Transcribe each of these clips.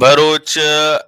Bharuch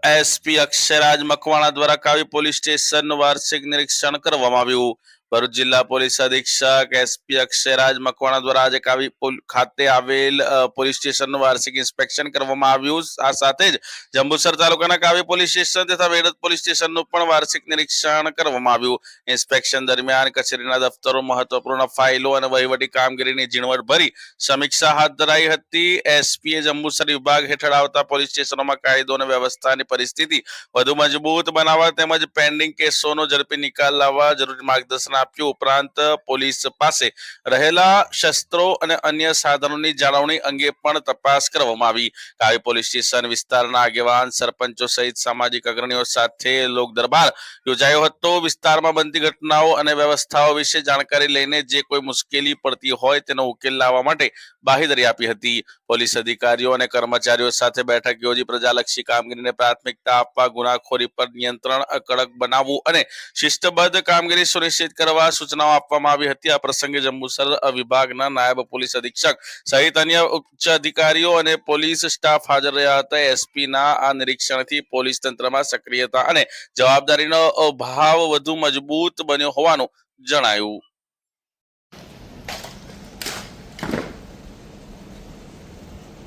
SP Akshayraj Makwana દ્વારા કાવી police સ્ટેશનનું વાર્ષિક નિરીક્ષણ કરવામાં આવ્યું. ભરૂચ જિલ્લા પોલીસ અધિક્ષક એસપી અક્ષયરાજ મકવાણા દ્વારા આજે કાવી ખાતે આવેલ પોલીસ સ્ટેશનનું વાર્ષિક ઇન્સ્પેક્શન કરવામાં આવ્યું. આ સાથે જ જંબુસર તાલુકાના કાવી પોલીસ સ્ટેશન તથા વેડજ પોલીસ સ્ટેશનનું પણ વાર્ષિક નિરીક્ષણ કરવામાં આવ્યું. ઇન્સ્પેક્શન દરમિયાન કચેરીના દફતરો, મહત્વપૂર્ણ ફાઇલો અને વહીવટી કામગીરીની ઝીણવટભરી સમીક્ષા હાથ ધરાઈ હતી. એસપીએ જંબુસર વિભાગ હેઠળ આવતા પોલીસ સ્ટેશનોમાં કાયદો અને વ્યવસ્થાની પરિસ્થિતિ વધુ મજબૂત બનાવવા તેમજ પેન્ડિંગ કેસોનો ઝડપી નિકાલ લાવવા જરૂરી માર્ગદર્શન આપ્યું. ઉપરાંત પોલીસ પાસે રહેલા શસ્ત્રો અને અન્ય સાધનોની જાળવણી અંગે પણ તપાસ કરવામાં આવી. કાવી પોલીસ સ્ટેશન વિસ્તારના આગેવાન, સરપંચો સહિત સામાજિક અગ્રણીઓ સાથે લોક દરબાર યોજાયો હતો. વિસ્તારમાં બનતી ઘટનાઓ અને વ્યવસ્થાઓ વિશે જાણકારી લઈને જે કોઈ મુશ્કેલી પડતી હોય તેનો ઉકેલ લાવવા માટે બાહેધરી આપી હતી. પોલીસ અધિકારીઓ અને કર્મચારીઓ સાથે બેઠક યોજી પ્રજાલક્ષી કામગીરીને પ્રાથમિકતા આપવા, ગુનાખોરી પર નિયંત્રણ કડક બનાવવું અને શિસ્તબદ્ધ કામગીરી સુનિશ્ચિત કરવા સૂચનાઓ આપવામાં આવી હતી. આ પ્રસંગે જંબુસર વિભાગના નાયબ પોલીસ અધિક્ષક સહિત અન્ય ઉચ્ચ અધિકારીઓ અને પોલીસ સ્ટાફ હાજર રહ્યા હતા. એસપીના આ નિરીક્ષણથી પોલીસ તંત્રમાં સક્રિયતા અને જવાબદારીનો ભાવ વધુ મજબૂત બન્યો હોવાનું જણાયું.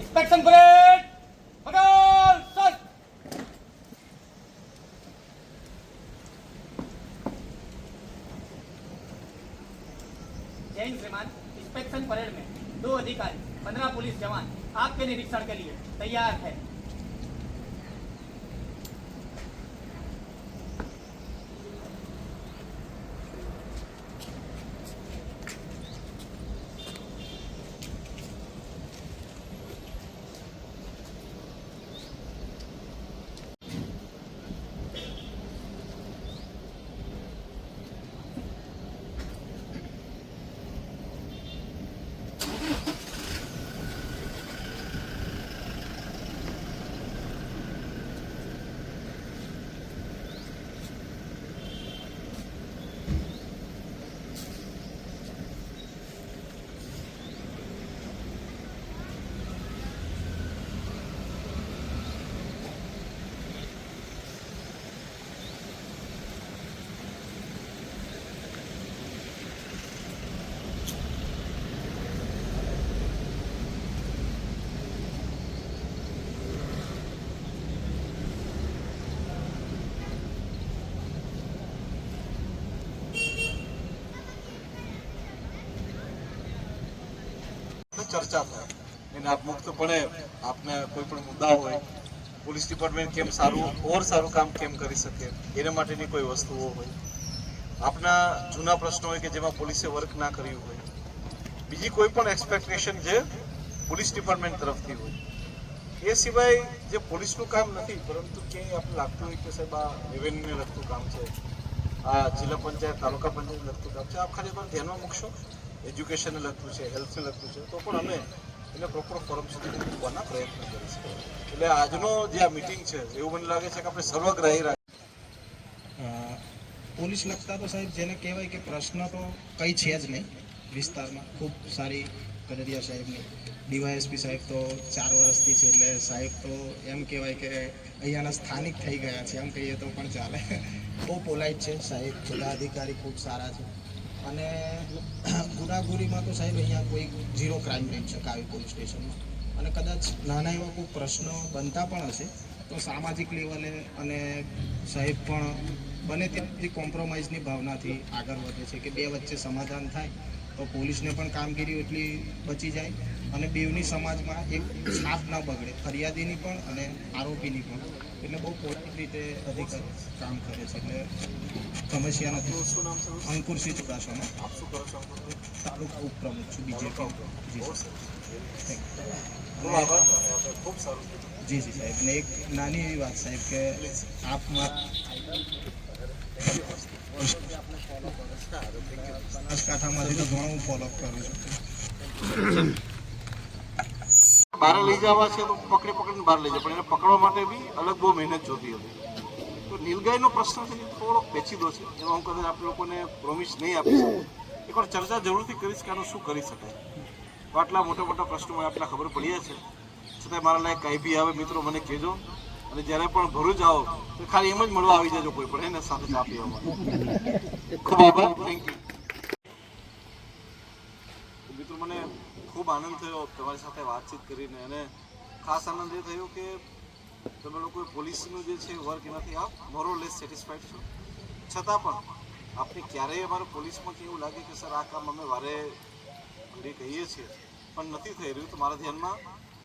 Inspection parade! Order! Start! जय हिंद श्रीमान। इंस्पेक्शन परेड में 2 अधिकारी 15 पुलिस जवान आपके निरीक्षण के लिए तैयार है। ચર્ચા થાય અને આપ મુક્તપણે આપને કોઈ પણ મુદ્દા હોય, પોલીસ ડિપાર્ટમેન્ટ કેમ સારું કામ કેમ કરી શકે એના માટેની કોઈ વસ્તુઓ હોય, આપના જૂના પ્રશ્નો હોય કે જેમાં પોલીસે વર્ક ના કર્યું હોય, બીજી કોઈ પણ એક્સપેક્ટેશન જે પોલીસ ડિપાર્ટમેન્ટ તરફથી હોય, એ સિવાય જે પોલીસનું કામ નથી પરંતુ ક્યાંય આપણે લાગતું હોય કે સાહેબ આ રેવન્યુને લગતું કામ છે, આ જિલ્લા પંચાયત, તાલુકા પંચાયત લગતું કામ છે, આપ ખાલી પણ ધ્યાનમાં મૂકશો, એજ્યુકેશનને લગતું છે, હેલ્થને લગતું છે, તો પણ અમે એને પ્રોપર ફોરમ સુધી મૂકવાના પ્રયત્ન કરીશું. એટલે આજનો જે આ મિટિંગ છે એવું મને લાગે છે કે આપણે સર્વગ્રાહી પોલીસ લગતા તો સાહેબ જેને કહેવાય કે પ્રશ્ન તો કંઈ છે જ નહીં વિસ્તારમાં. ખૂબ સારી કનડિયા સાહેબની ડીવાયએસપી સાહેબ તો 4 વર્ષથી છે, એટલે સાહેબ તો એમ કહેવાય કે અહીંયાના સ્થાનિક થઈ ગયા છે એમ કહીએ તો પણ ચાલે. બહુ પોલાઇટ છે સાહેબ, બધા અધિકારી ખૂબ સારા છે. અને ગુનાખોરીમાં તો સાહેબ અહીંયા કોઈ 0 ક્રાઇમ રેટ છે કાવી પોલીસ સ્ટેશનમાં. અને કદાચ નાના એવા કોઈ પ્રશ્નો બનતા પણ હશે તો સામાજિક લેવલે અને સાહેબ પણ બને ત્યાં કોમ્પ્રોમાઇઝની ભાવનાથી આગળ વધે છે કે બે વચ્ચે સમાધાન થાય તો પોલીસને પણ કામગીરી એટલી બચી જાય અને બેવની સમાજમાં એક છાપ ન બગડે, ફરિયાદીની પણ અને આરોપીની પણ. એટલે બહુ પોઝિટિવ રીતે અધિકારી કામ કરે છે, એટલે સમસ્યા નથી. શું નામ છે? અંકુરસિંહ ચુડાસમા, આપ શું કરો છો? તાલુકા ઉપપ્રમુખ છું બીજેપી. જી ખૂબ સારું. જી સાહેબ. ને એક નાની એવી વાત સાહેબ કે આપ બનાસકાંઠામાંથી તો ઘણું હું ફોલોઅપ કરું છું. બહાર લઈ જવા છે તો પકડીને બહાર લઈ જાય, પણ એને પકડવા માટે બી અલગ બહુ મહેનત જોતી હતી. તો નીલગાયનો પ્રશ્ન છે થોડો પેચીદો છે, એમાં હું કદાચ આપણે લોકોને પ્રોમિસ નહીં આપી શકું. એકવાર ચર્ચા જરૂરથી કરીશ કે આનું શું કરી શકાય. તો આટલા મોટા પ્રશ્નો મને આટલા ખબર પડી છે, છતાં મારા લાયક કાંઈ બી આવે મિત્રો મને કહેજો, અને જ્યારે પણ ભરૂચ આવો તો ખાલી એમ જ મળવા આવી જજો કોઈ પણ એને સાથે ચા પીવા માટે. ખૂબ આભાર. Thank you. મિત્રો, મને ખૂબ આનંદ થયો તમારી સાથે વાતચીત કરીને, અને ખાસ આનંદ એ થયો કે તમે લોકો પોલીસનું જે છે વર્ક એનાથી આપ મોરલેસ સેટિસ્ફાઈડ છો, છતાં પણ આપને ક્યારેય અમારે પોલીસમાંથી એવું લાગે કે સર આ કામ અમે વારે ઘડી કહીએ છીએ પણ નથી થઈ રહ્યું, તો મારા ધ્યાનમાં